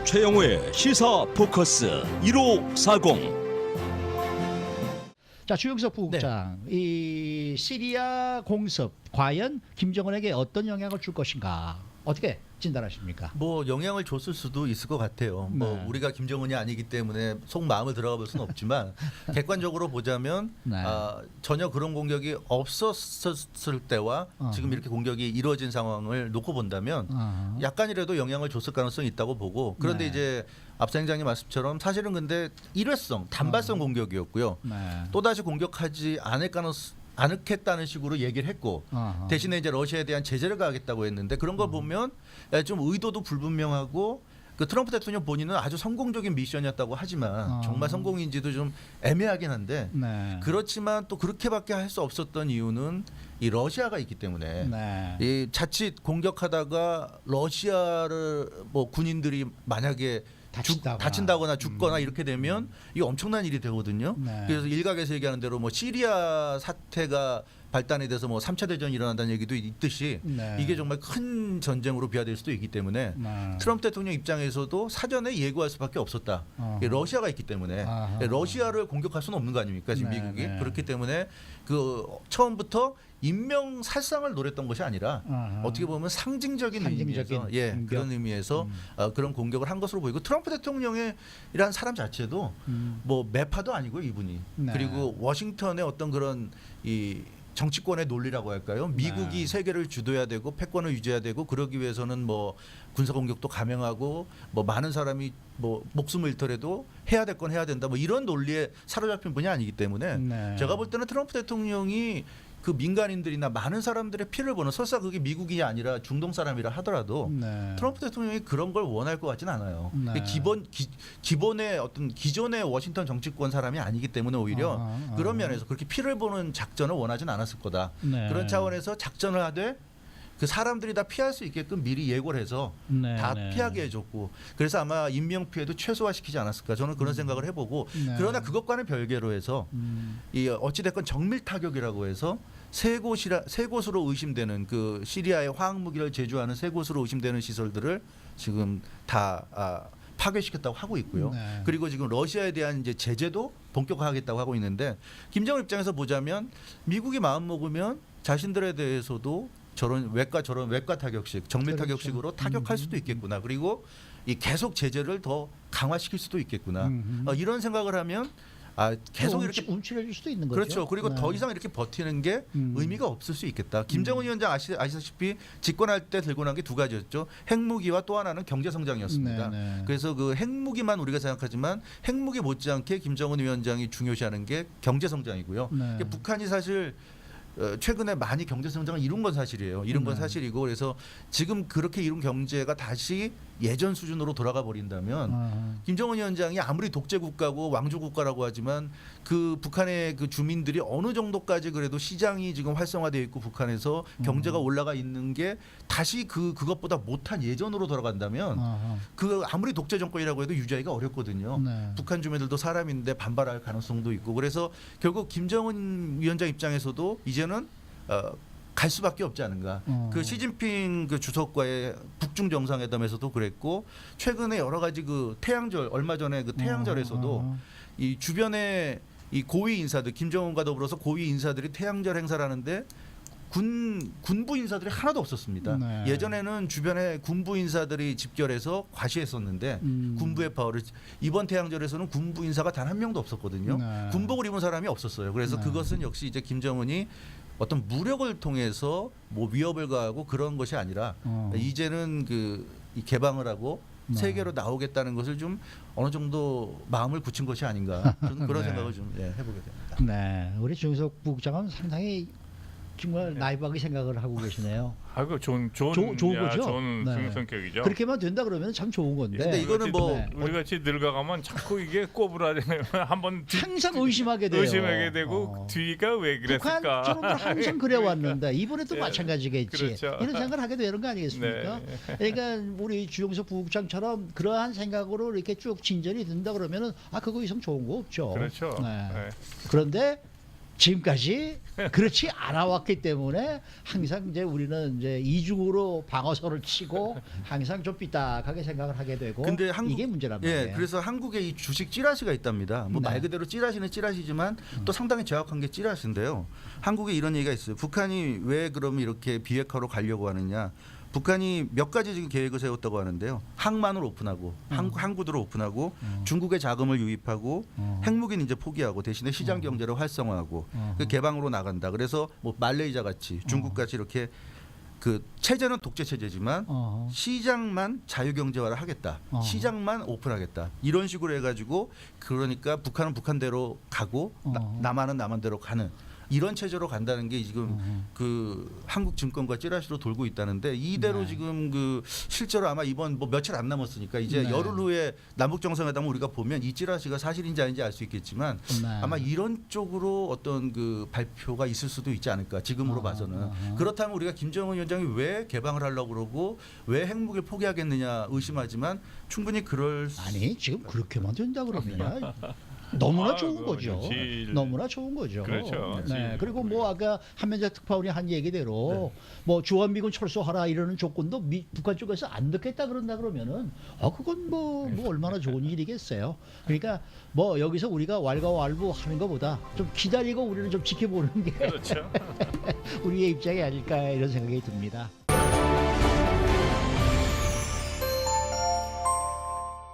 최영우의 시사 포커스 1540. 자, 주영석 부국장, 이 시리아 공습 과연 김정은에게 어떤 영향을 줄 것인가? 어떻게 진단하십니까? 뭐 영향을 줬을 수도 있을 것 같아요. 뭐 네. 우리가 김정은이 아니기 때문에 속 마음을 들어가 볼 수는 없지만 객관적으로 보자면 네. 전혀 그런 공격이 없었을 때와 지금 이렇게 공격이 이루어진 상황을 놓고 본다면 약간이라도 영향을 줬을 가능성이 있다고 보고, 그런데 네. 이제 앞서 행장님 말씀처럼 사실은 근데 일회성 단발성 공격이었고요. 네. 또다시 공격하지 않겠다는 식으로 얘기를 했고, 대신에 이제 러시아에 대한 제재를 가하겠다고 했는데, 그런 걸 보면 좀 의도도 불분명하고, 그 트럼프 대통령 본인은 아주 성공적인 미션이었다고 하지만 정말 성공인지도 좀 애매하긴 한데, 네. 그렇지만 또 그렇게밖에 할 수 없었던 이유는 이 러시아가 있기 때문에 네. 이 자칫 공격하다가 러시아를 뭐 군인들이 만약에 다친다거나 죽거나 이렇게 되면 이게 엄청난 일이 되거든요. 네. 그래서 일각에서 얘기하는 대로 뭐 시리아 사태가 발단이 돼서 뭐 3차 대전이 일어난다는 얘기도 있듯이 네. 이게 정말 큰 전쟁으로 비화될 수도 있기 때문에 네. 트럼프 대통령 입장에서도 사전에 예고할 수밖에 없었다. 러시아가 있기 때문에 러시아를 공격할 수는 없는 거 아닙니까 지금 네, 미국이. 네. 그렇기 때문에 그 처음부터 인명살상을 노렸던 것이 아니라 어떻게 보면 상징적인 의미에서 공격. 그런 의미에서 그런 공격을 한 것으로 보이고, 트럼프 대통령이라는 사람 자체도 뭐 매파도 아니고요 이분이. 네. 그리고 워싱턴의 어떤 그런 이 정치권의 논리라고 할까요? 미국이 네. 세계를 주도해야 되고 패권을 유지해야 되고, 그러기 위해서는 뭐 군사 공격도 감행하고 뭐 많은 사람이 뭐 목숨을 잃더라도 해야 될 건 해야 된다, 뭐 이런 논리에 사로잡힌 분이 아니기 때문에 네. 제가 볼 때는 트럼프 대통령이 그 민간인들이나 많은 사람들의 피를 보는, 설사 그게 미국이 아니라 중동 사람이라 하더라도 네. 트럼프 대통령이 그런 걸 원할 것 같지는 않아요. 네. 기본의 어떤 기존의 워싱턴 정치권 사람이 아니기 때문에 오히려 그런 면에서 그렇게 피를 보는 작전을 원하진 않았을 거다. 네. 그런 차원에서 작전을 하되 그 사람들이 다 피할 수 있게끔 미리 예고를 해서 네, 다 네. 피하게 해줬고, 그래서 아마 인명 피해도 최소화시키지 않았을까, 저는 그런 생각을 해보고. 네. 그러나 그것과는 별개로 해서 이 어찌됐건 정밀 타격이라고 해서 세 곳으로 의심되는 그 시리아의 화학 무기를 제조하는 세 곳으로 의심되는 시설들을 지금 다 파괴시켰다고 하고 있고요. 네. 그리고 지금 러시아에 대한 이제 제재도 본격화하겠다고 하고 있는데, 김정은 입장에서 보자면 미국이 마음 먹으면 자신들에 대해서도 저런 외과 타격식, 정밀 그렇죠. 타격식으로 타격할 수도 있겠구나. 그리고 이 계속 제재를 더 강화시킬 수도 있겠구나. 이런 생각을 하면 계속 이렇게 움츠려질 수도 있는 거죠. 그렇죠. 그리고 네. 더 이상 이렇게 버티는 게 의미가 없을 수 있겠다. 김정은 위원장 아시다시피 집권할 때 들고 난 게 두 가지였죠. 핵무기와 또 하나는 경제 성장이었습니다. 네, 네. 그래서 그 핵무기만 우리가 생각하지만 핵무기 못지않게 김정은 위원장이 중요시하는 게 경제 성장이고요. 네. 북한이 사실 최근에 많이 경제 성장을 이룬 건 사실이에요. 이룬 건 네. 사실이고, 그래서 지금 그렇게 이룬 경제가 다시 예전 수준으로 돌아가 버린다면 김정은 위원장이 아무리 독재 국가고 왕조 국가라고 하지만 그 북한의 그 주민들이 어느 정도까지 그래도 시장이 지금 활성화되어 있고 북한에서 경제가 올라가 있는 게 다시 그것보다 못한 예전으로 돌아간다면 그 아무리 독재 정권이라고 해도 유지하기가 어렵거든요. 네. 북한 주민들도 사람인데 반발할 가능성도 있고, 그래서 결국 김정은 위원장 입장에서도 이제는 갈 수밖에 없지 않은가. 그 시진핑 그 주석과의 북중 정상회담에서도 그랬고, 최근에 여러 가지 그 태양절, 얼마 전에 그 태양절에서도 이 주변에 이 고위 인사들, 김정은과 더불어서 고위 인사들이 태양절 행사를 하는데 군부 인사들이 하나도 없었습니다. 네. 예전에는 주변에 군부 인사들이 집결해서 과시했었는데 군부의 파워를, 이번 태양절에서는 군부 인사가 단 한 명도 없었거든요. 네. 군복을 입은 사람이 없었어요. 그래서 네. 그것은 역시 이제 김정은이 어떤 무력을 통해서 뭐 위협을 가하고 그런 것이 아니라 이제는 이 개방을 하고 세계로 나오겠다는 것을 좀 어느 정도 마음을 굳힌 것이 아닌가, 저는 그런 네. 생각을 좀 해보게 됩니다. 네, 우리 주영석 부국장은 상당히 정말 나이박이 생각을 하고 계시네요. 아이고 좋은 좋은 거죠? 좋은 네. 성격이죠. 그렇게만 된다 그러면 참 좋은 건데. 근데 이거는 뭐 네. 우리 같이 늙어가면 자꾸 이게 꼬부라지면 한번 항상 의심하게 돼요. 의심하게 되고 뒤가 왜 북한 그랬을까? 저런 항상 그래 왔는데 이번에도 마찬가지겠지. 그렇죠. 이런 생각을 하게 되는 거 아니겠습니까? 네. 그러니까 우리 주영석 부국장처럼 그러한 생각으로 이렇게 쭉 진전이 된다 그러면은 그거 이상 좋은 거 없죠. 그렇죠. 네. 네. 그런데 지금까지 그렇지 않아왔기 때문에 항상 이제 우리는 이제 이중으로 방어선을 치고 항상 좀 삐딱하게 생각을 하게 되고 근데 한국, 이게 문제란 말이에요. 예, 그래서 한국에 이 주식 찌라시가 있답니다. 뭐 네. 말 그대로 찌라시는 찌라시지만 또 상당히 정확한 게 찌라시인데요. 한국에 이런 얘기가 있어요. 북한이 왜 그러면 이렇게 비핵화로 가려고 하느냐? 북한이 몇 가지 지금 계획을 세웠다고 하는데요. 항만을 오픈하고 항구들을 오픈하고 중국의 자금을 유입하고 핵무기는 이제 포기하고 대신에 시장 경제를 활성화하고 그 개방으로 나간다. 그래서 뭐 말레이시아 같이 중국 같이 이렇게 그 체제는 독재 체제지만 시장만 자유 경제화를 하겠다. 시장만 오픈하겠다. 이런 식으로 해가지고 그러니까 북한은 북한대로 가고 남한은 남한대로 가는. 이런 체제로 간다는 게 지금 그 한국 증권과 찌라시로 돌고 있다는데 이대로 네. 지금 그 실제로 아마 이번 뭐 며칠 안 남았으니까 이제 네. 열흘 후에 남북 정상회담을 우리가 보면 이 찌라시가 사실인지 아닌지 알 수 있겠지만 네. 아마 이런 쪽으로 어떤 그 발표가 있을 수도 있지 않을까 지금으로 봐서는 그렇다면 우리가 김정은 위원장이 왜 개방을 하려고 그러고 왜 핵무기를 포기하겠느냐 의심하지만 충분히 그럴 아니 지금 그렇게만 된다 그러면 너무나 좋은 그거 거죠. 질- 너무나 좋은 거죠. 그렇죠. 네. 질- 그리고 뭐 아까 한명재 특파원이 한 얘기대로 뭐 주한미군 철수하라 이러는 조건도 북한 쪽에서 안 듣겠다 그런다 그러면은 그건 뭐 얼마나 좋은 일이겠어요. 그러니까 뭐 여기서 우리가 왈가왈부 하는 것보다 좀 기다리고 우리는 좀 지켜보는 게 그렇죠. 우리의 입장이 아닐까 이런 생각이 듭니다.